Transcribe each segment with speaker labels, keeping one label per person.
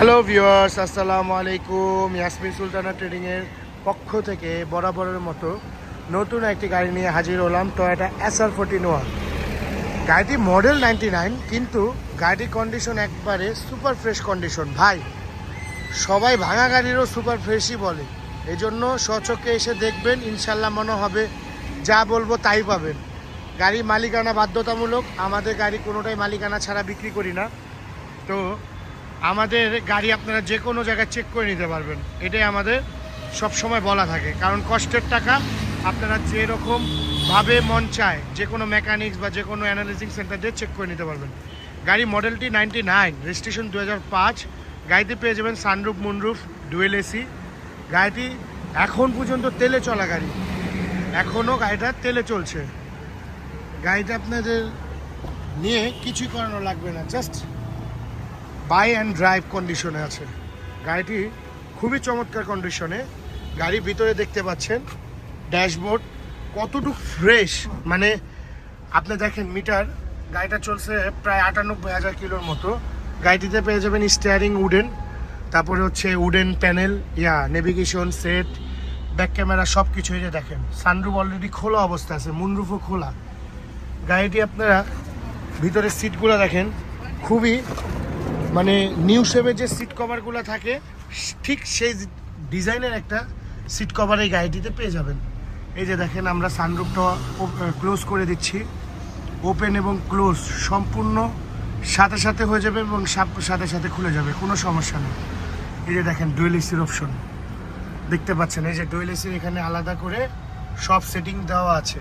Speaker 1: Hello viewers, আসসালামু আলাইকুম। ইয়াসমিন সুলতানা ট্রেডিংয়ের পক্ষ থেকে বরাবরের মতো নতুন একটি গাড়ি নিয়ে হাজির হলাম, টয়োটা SR14 গাড়িটি মডেল 99, কিন্তু গাড়ির কন্ডিশন একবারে সুপার ফ্রেশ কন্ডিশন। ভাই, সবাই ভাঙা গাড়িরও সুপার ফ্রেশই বলে, এই জন্য স্বচক্ষে এসে দেখবেন, ইনশাল্লাহ মনে হবে যা বলবো তাই পাবেন। গাড়ি মালিকানা বাধ্যতামূলক, আমাদের গাড়ি কোনোটাই মালিকানা ছাড়া বিক্রি করি না। তো আমাদের গাড়ি আপনারা যে কোনো জায়গায় চেক করে নিতে পারবেন, এটাই আমাদের সব সময় বলা থাকে। কারণ কষ্টের টাকা আপনারা যেরকমভাবে মন চায় যে কোনো মেকানিক্স বা যে কোনো অ্যানালাইজিং সেন্টার দিয়ে চেক করে নিতে পারবেন। গাড়ি মডেলটি 99, রেজিস্ট্রেশন 2005। গাড়িতে পেয়ে যাবেন সানরুফ, মুনরুফ, ডুয়েল এসি। গাড়িটি এখন পর্যন্ত তেলে চলা গাড়ি, এখনও গাড়িটা তেলে চলছে। গাড়িটা আপনাদের নিয়ে কিছুই করানো লাগবে না, জাস্ট বাই অ্যান্ড ড্রাইভ কন্ডিশনে আছে। গাড়িটি খুবই চমৎকার কন্ডিশনে। গাড়ির ভিতরে দেখতে পাচ্ছেন ড্যাশবোর্ড কতটুকু ফ্রেশ, মানে আপনি দেখেন মিটার, গাড়িটা চলছে প্রায় 98,000 কিলোর মতো। গাড়িটিতে পেয়ে যাবেন স্টিয়ারিং উডেন, তারপরে হচ্ছে wooden panel, navigation set, back camera, সব কিছু। এই যে দেখেন সানরুফ অলরেডি খোলা অবস্থা আছে, মুনরুফও খোলা। গাড়িটি আপনারা ভিতরের সিটগুলো দেখেন, খুবই মানে নিউ শেপের যে সিট কভারগুলো থাকে ঠিক সেই ডিজাইনের একটা সিট কভার এই গাড়িটিতে পেয়ে যাবেন। এই যে দেখেন, আমরা সানরুফটা ক্লোজ করে দিচ্ছি। ওপেন এবং ক্লোজ সম্পূর্ণ সাথে সাথে হয়ে যাবে এবং সাথে সাথে খুলে যাবে, কোনো সমস্যা নেই। এই যে দেখেন ডুয়েল এসির অপশন দেখতে পাচ্ছেন, এই যে ডুয়েল এসির এখানে আলাদা করে সব সেটিং দেওয়া আছে,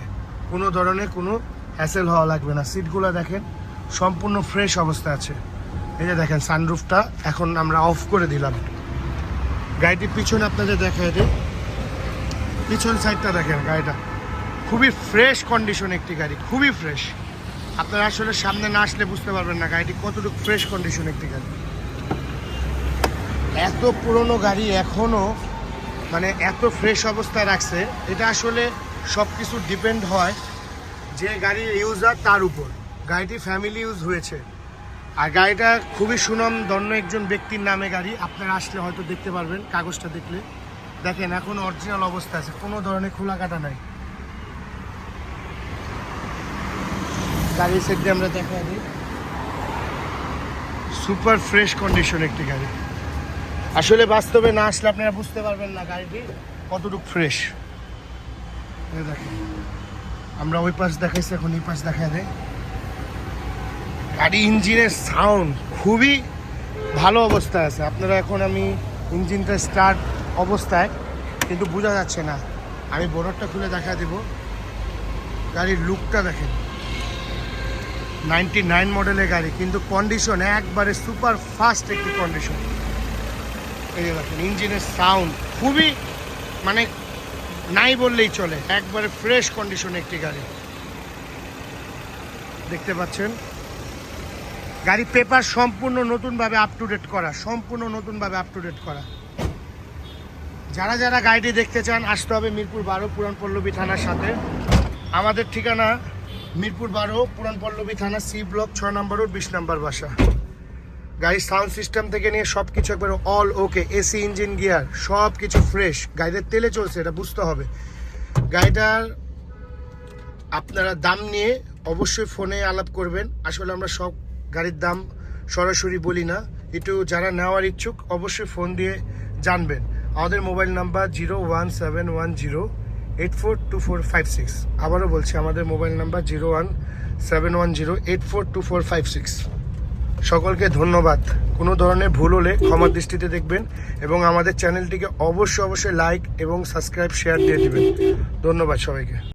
Speaker 1: কোনো ধরনের কোনো হ্যাসেল হওয়া লাগবে না। সিটগুলো দেখেন সম্পূর্ণ ফ্রেশ অবস্থা আছে। এই যে দেখেন সানরুফটা এখন আমরা অফ করে দিলাম। গাড়িটির পিছনে আপনাদের দেখায় দিই, পিছন সাইডটা দেখেন, গাড়িটা খুবই ফ্রেশ কন্ডিশন একটি গাড়ি, খুবই ফ্রেশ। আপনারা আসলে সামনে না আসলে বুঝতে পারবেন না গাড়িটি কতটুকু ফ্রেশ কন্ডিশন একটি গাড়ি। এত পুরনো গাড়ি এখনও মানে এত ফ্রেশ অবস্থায় রাখছে, এটা আসলে সব কিছু ডিপেন্ড হয় যে গাড়ির ইউজার তার উপর। গাড়িটি ফ্যামিলি ইউজ হয়েছে, আর গাড়িটা খুবই সুনামধন্য একজন ব্যক্তির নামে গাড়ি। আপনারা আসলে হয়তো দেখতে পারবেন, কাগজটা দেখলে দেখেন এখন অরিজিনাল অবস্থা আছে, কোনো ধরনের খোলা কাটা নাই। গাড়ির সাইডে আমরা দেখা দিই, সুপার ফ্রেশ কন্ডিশন একটি গাড়ি। আসলে বাস্তবে না আসলে আপনারা বুঝতে পারবেন না গাড়িটি কতটুকু ফ্রেশ। দেখেন আমরা ওই পাশ দেখাইছি, এখন এই পাশ দেখা দেয়। গাড়ি ইঞ্জিনের সাউন্ড খুবই ভালো অবস্থায় আছে। আপনারা এখন আমি ইঞ্জিনটা স্টার্ট অবস্থায়, কিন্তু বোঝা যাচ্ছে না, আমি বোর্ডটা খুলে দেখা দেব। গাড়ির লুকটা দেখেন, 99 মডেলের গাড়ি, কিন্তু কন্ডিশন একবারে সুপার ফাস্ট একটি কন্ডিশন। এই যে দেখেন ইঞ্জিনের সাউন্ড খুবই মানে নাই বললেই চলে, একবারে ফ্রেশ কন্ডিশন একটি গাড়ি দেখতে পাচ্ছেন। গাড়ি পেপার সম্পূর্ণ নতুনভাবে আপ টু ডেট করা, সম্পূর্ণ নতুনভাবে আপ টু ডেট করা। যারা যারা গাড়িটি দেখতে চান আসতে হবে মিরপুর 12 পুরান পল্লবী থানার সাথে। আমাদের ঠিকানা মিরপুর 12 পুরান পল্লবী থানা, সি ব্লক, 6 নম্বর রোড, 20 নম্বর বাসা। গাড়ির সাউন্ড সিস্টেম থেকে নিয়ে সব কিছু একবার অল ওকে, এসি, ইঞ্জিন, গিয়ার সব কিছু ফ্রেশ। গাড়িতে তেলে চলছে, এটা বুঝতে হবে। গাড়িটার আপনারা দাম নিয়ে অবশ্যই ফোনে আলাপ করবেন। আসলে আমরা সব গাড়ির দাম সরাসরি বলি না, একটু যারা নেওয়ার ইচ্ছুক অবশ্যই ফোন দিয়ে জানবেন। আমাদের মোবাইল নাম্বার 01710842456। আবারও বলছি, আমাদের মোবাইল নাম্বার 01710842456। সকলকে ধন্যবাদ। কোনো ধরনের ভুল হলে ক্ষমার দৃষ্টিতে দেখবেন এবং আমাদের চ্যানেলটিকে অবশ্যই লাইক এবং সাবস্ক্রাইব, শেয়ার দিয়ে দিবেন। ধন্যবাদ সবাইকে।